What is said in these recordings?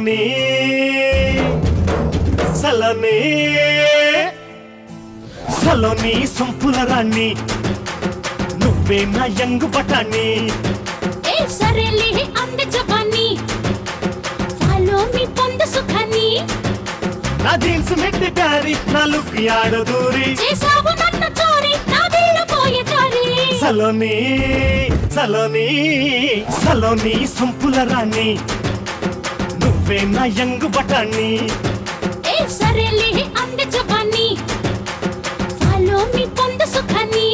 సలోని సలోని సలోని సంపుల రాణి నువ్వే నా యంగు బటాని సరేలే అంద జవాని ఫాలో మీ పొంద సుఖాన్ని నా జీన్స్ మెట్టి ప్యారి నా లుక్ యాడో దూరి చేసావు నన్ను చోరి నా దిల్లు పోయే చోరి సలోని సలోని సలోని సంపుల రాణి నువ్వే నా యంగు బటాని సరేలే అంద జవాని ఫాలో మీ పొంద సుఖాన్ని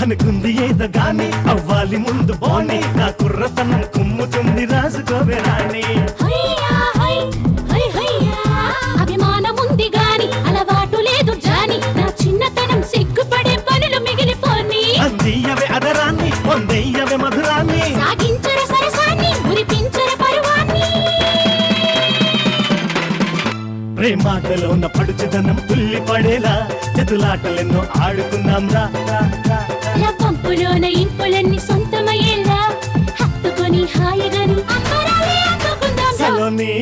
అనుకుంది ఏదో గాని అవ్వాలి ముందు బోని నా కుర్రతనం కుమ్ముతుంది రాజుకోవే రాణి అభిమానం ఉంది గాని అలవాటు లేదు జాని నా చిన్నతనం సిగ్గుపడే పనులు మిగిలిపోని అందియవే అదరాన్ని పొందెయ్యవే మధురాన్ని సాగించర సరసాన్ని మురిపించర పరువాన్ని ప్రేమాటలో ఉన్న పడుచుదనం పుల్లి పడేలా చెతులాటలెన్నో ఆడుకున్నాం రా పంపులోన ఇంపులన్నీ సొంతమయ్యేలా హత్తుకొని హాయిగాను అంబరాలే అందుకుందాం సలోని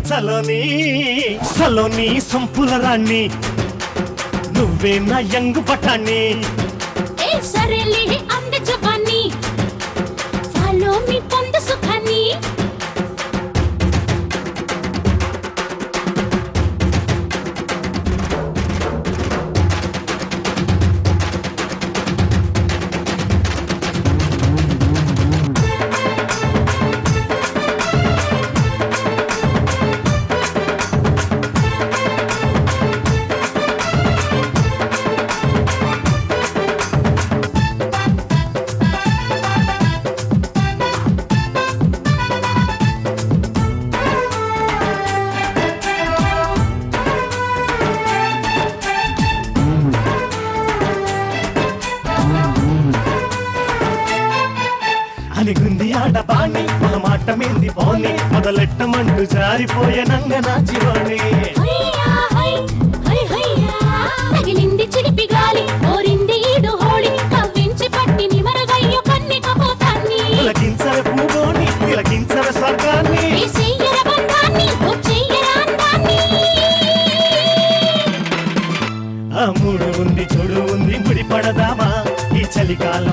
సలోని సలోని సంపుల రాణి నువ్వే నా యంగు పటాన్ని సరేలే అంద జవాని ఫాలో మీ పొంద సుఖాన్ని అనిగుంది ఆడపాని మన మాట మేంది పోని మొదలెట్టమంటూ జారిపోయే నంగ నాచివాణి తగిలింది చిలిపి గాలి ఓరింది ఈడు హోళి కవ్వించి పట్టి నిమరగయ్యో కన్ని కపోతాన్ని తిలకించవే పూగోని తిలకించవే స్వర్గాన్ని చెయ్యర బంధాన్ని చెయ్యర అందాన్ని ఆ మూడు ఉంది చూడు ఉంది ముడి పడదామా ఈ చలికాల